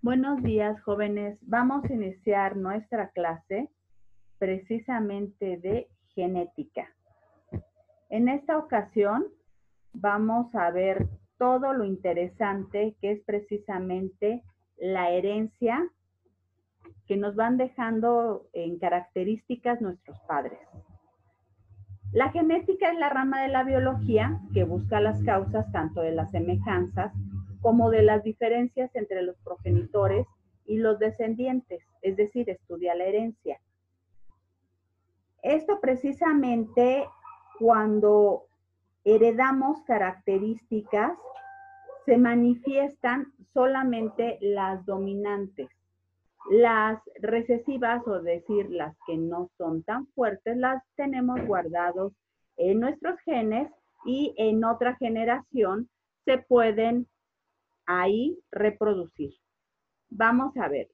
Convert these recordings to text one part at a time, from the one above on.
Buenos días, jóvenes. Vamos a iniciar nuestra clase precisamente de genética. En esta ocasión vamos a ver todo lo interesante que es precisamente la herencia que nos van dejando en características nuestros padres. La genética es la rama de la biología que busca las causas tanto de las semejanzas como de las diferencias entre los progenitores y los descendientes, es decir, estudia la herencia. Esto precisamente cuando heredamos características, se manifiestan solamente las dominantes. Las recesivas, o decir, las que no son tan fuertes, las tenemos guardados en nuestros genes y en otra generación se pueden ahí reproducir. Vamos a ver.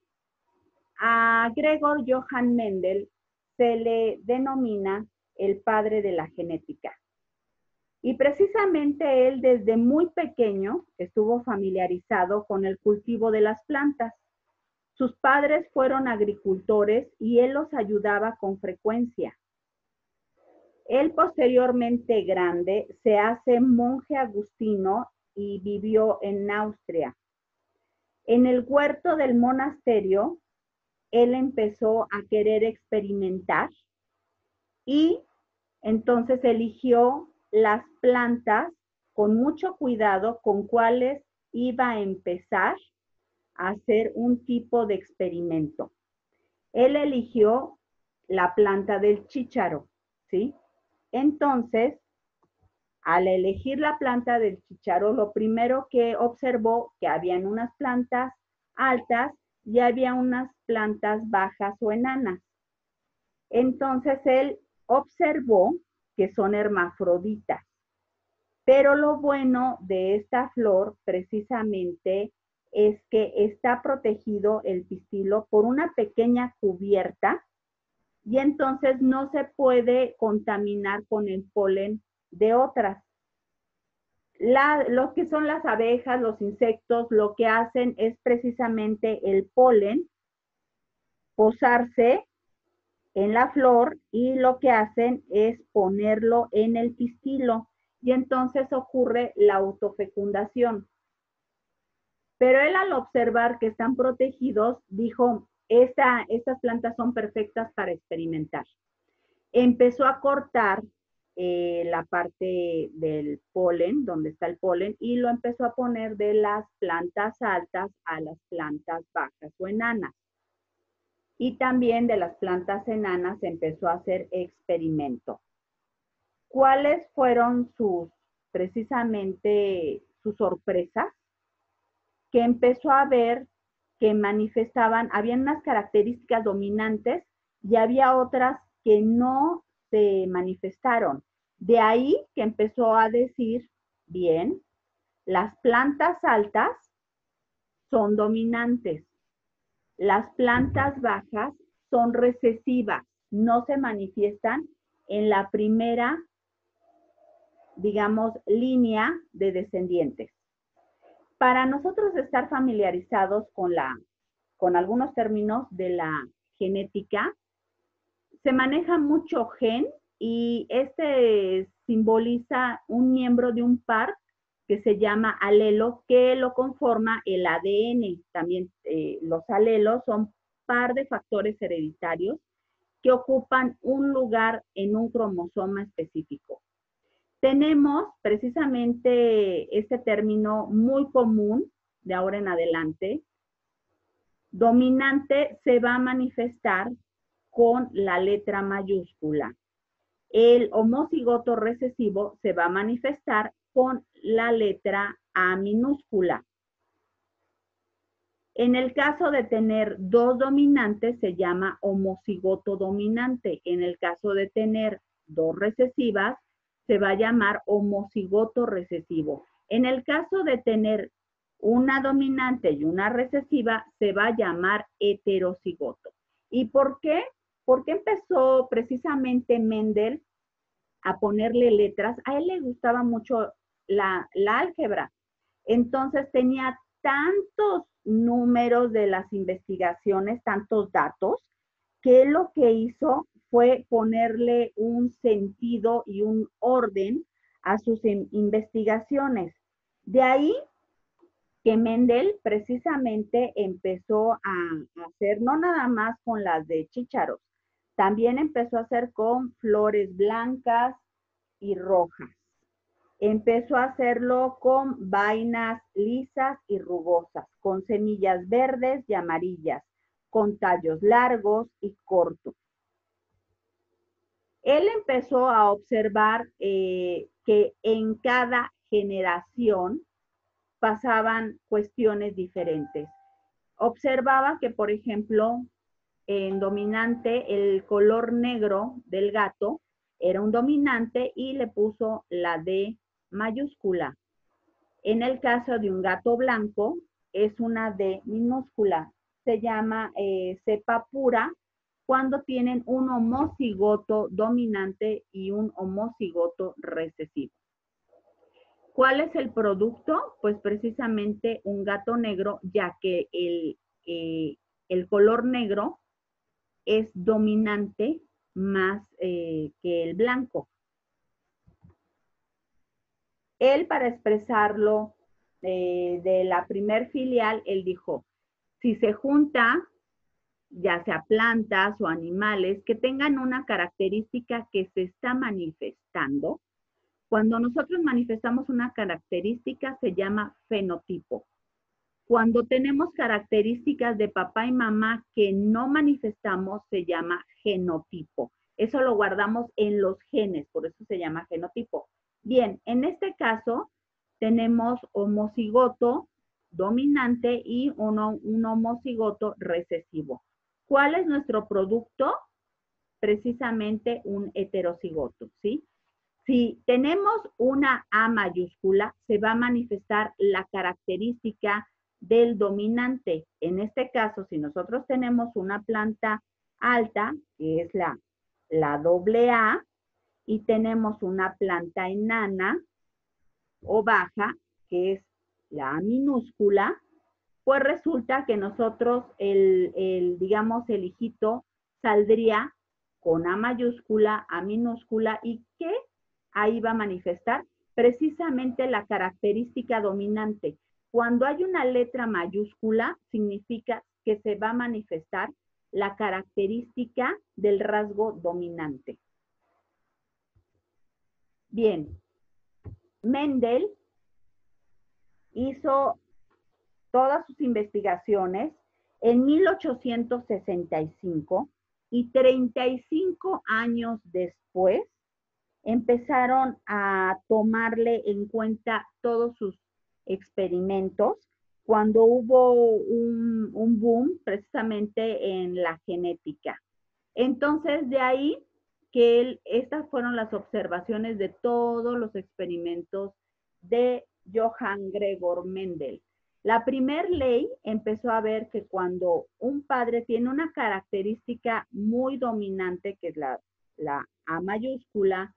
A Gregor Johann Mendel se le denomina el padre de la genética. Y precisamente él desde muy pequeño estuvo familiarizado con el cultivo de las plantas. Sus padres fueron agricultores y él los ayudaba con frecuencia. Él posteriormente grande se hace monje agustino y vivió en Austria. En el huerto del monasterio, él empezó a querer experimentar y entonces eligió las plantas con mucho cuidado con cuáles iba a empezar a hacer un tipo de experimento. Él eligió la planta del chícharo, ¿sí? Entonces, al elegir la planta del chícharo, lo primero que observó que habían unas plantas altas y había unas plantas bajas o enanas. Entonces, él observó que son hermafroditas. Pero lo bueno de esta flor precisamente es que está protegido el pistilo por una pequeña cubierta y entonces no se puede contaminar con el polen de otras. Lo que son las abejas, los insectos, lo que hacen es precisamente el polen posarse en la flor y lo que hacen es ponerlo en el pistilo y entonces ocurre la autofecundación. Pero él al observar que están protegidos, dijo, estas plantas son perfectas para experimentar. Empezó a cortar la parte del polen, donde está el polen, y lo empezó a poner de las plantas altas a las plantas bajas o enanas. Y también de las plantas enanas empezó a hacer experimento. ¿Cuáles fueron precisamente sus sorpresas? Que empezó a ver que manifestaban, habían unas características dominantes y había otras que no se manifestaron. De ahí que empezó a decir, bien, las plantas altas son dominantes, las plantas bajas son recesivas, no se manifiestan en la primera, digamos, línea de descendientes. Para nosotros estar familiarizados con algunos términos de la genética, se maneja mucho gen y este simboliza un miembro de un par que se llama alelo, que lo conforma el ADN. También los alelos son par de factores hereditarios que ocupan un lugar en un cromosoma específico. Tenemos precisamente este término muy común de ahora en adelante. Dominante se va a manifestar con la letra mayúscula. El homocigoto recesivo se va a manifestar con la letra A minúscula. En el caso de tener dos dominantes se llama homocigoto dominante. En el caso de tener dos recesivas se va a llamar homocigoto recesivo. En el caso de tener una dominante y una recesiva se va a llamar heterocigoto. ¿Y por qué? Porque empezó precisamente Mendel a ponerle letras. A él le gustaba mucho la álgebra. Entonces tenía tantos números de las investigaciones, tantos datos, que lo que hizo fue ponerle un sentido y un orden a sus investigaciones. De ahí que Mendel precisamente empezó a hacer, no nada más con las de chícharos, también empezó a hacer con flores blancas y rojas. Empezó a hacerlo con vainas lisas y rugosas, con semillas verdes y amarillas, con tallos largos y cortos. Él empezó a observar que en cada generación pasaban cuestiones diferentes. Observaba que, por ejemplo, en dominante, el color negro del gato era un dominante y le puso la D mayúscula. En el caso de un gato blanco, es una D minúscula. Se llama cepa pura cuando tienen un homocigoto dominante y un homocigoto recesivo. ¿Cuál es el producto? Pues precisamente un gato negro, ya que el color negro es dominante más que el blanco. Él, para expresarlo de la primer filial, él dijo, si se junta, ya sea plantas o animales, que tengan una característica que se está manifestando, cuando nosotros manifestamos una característica se llama fenotipo. Cuando tenemos características de papá y mamá que no manifestamos se llama genotipo. Eso lo guardamos en los genes, por eso se llama genotipo. Bien, en este caso tenemos homocigoto dominante y un homocigoto recesivo. ¿Cuál es nuestro producto? Precisamente un heterocigoto, ¿sí? Si tenemos una A mayúscula, se va a manifestar la característica del dominante. En este caso, si nosotros tenemos una planta alta, que es la AA, y tenemos una planta enana o baja, que es la A minúscula, pues resulta que nosotros, digamos, el hijito saldría con A mayúscula, A minúscula, y ¿qué? Ahí va a manifestar precisamente la característica dominante. Cuando hay una letra mayúscula, significa que se va a manifestar la característica del rasgo dominante. Bien, Mendel hizo todas sus investigaciones en 1865 y 35 años después empezaron a tomarle en cuenta todos sus experimentos cuando hubo un boom precisamente en la genética. Entonces, de ahí que estas fueron las observaciones de todos los experimentos de Johann Gregor Mendel. La primera ley empezó a ver que cuando un padre tiene una característica muy dominante, que es la A mayúscula,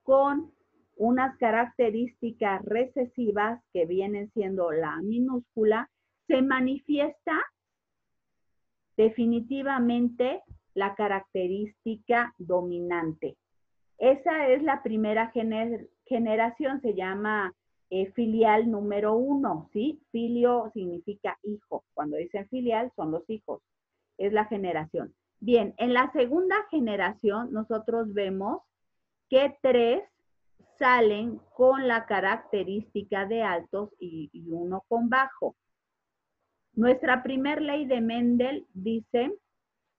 con unas características recesivas que vienen siendo la minúscula, se manifiesta definitivamente la característica dominante. Esa es la primera generación, se llama filial número 1, ¿sí? Filio significa hijo. Cuando dicen filial son los hijos. Es la generación. Bien, en la segunda generación nosotros vemos que 3 salen con la característica de altos y 1 con bajo. Nuestra primer ley de Mendel dice,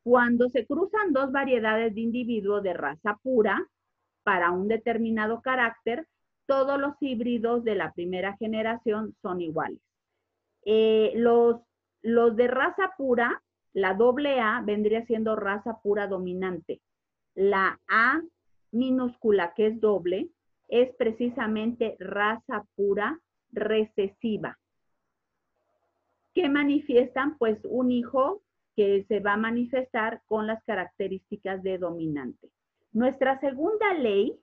cuando se cruzan 2 variedades de individuos de raza pura para un determinado carácter, todos los híbridos de la primera generación son iguales. Los de raza pura, la AA vendría siendo raza pura dominante. La A minúscula, que es doble, es precisamente raza pura recesiva. ¿Qué manifiestan? Pues un hijo que se va a manifestar con las características de dominante. Nuestra segunda ley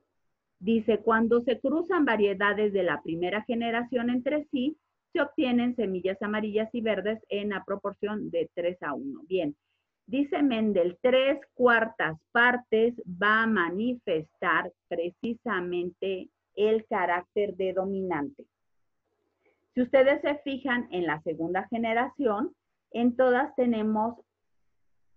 dice, cuando se cruzan variedades de la primera generación entre sí, se obtienen semillas amarillas y verdes en la proporción de 3:1. Bien, dice Mendel, 3/4 partes va a manifestar precisamente el carácter de dominante. Si ustedes se fijan en la segunda generación, en todas tenemos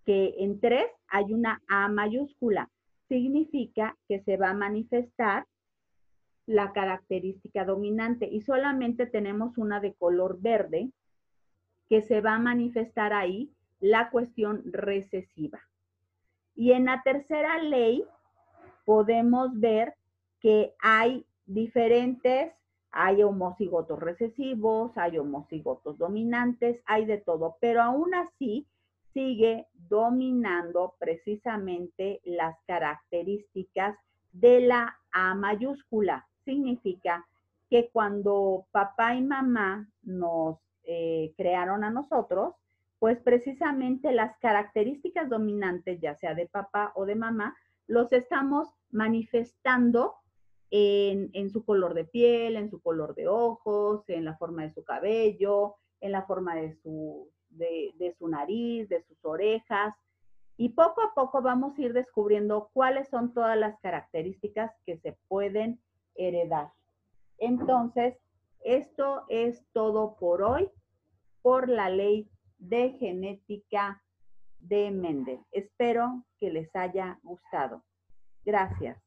que en 3 hay una A mayúscula. Significa que se va a manifestar la característica dominante y solamente tenemos una de color verde que se va a manifestar ahí la cuestión recesiva. Y en la tercera ley podemos ver que hay diferentes, hay homocigotos recesivos, hay homocigotos dominantes, hay de todo, pero aún así sigue dominando precisamente las características de la A mayúscula. Significa que cuando papá y mamá nos crearon a nosotros, pues precisamente las características dominantes, ya sea de papá o de mamá, los estamos manifestando en su color de piel, en su color de ojos, en la forma de su cabello, en la forma de su nariz, de sus orejas. Y poco a poco vamos a ir descubriendo cuáles son todas las características que se pueden heredar. Entonces, esto es todo por hoy, por la ley de genética de Mendel. Espero que les haya gustado. Gracias.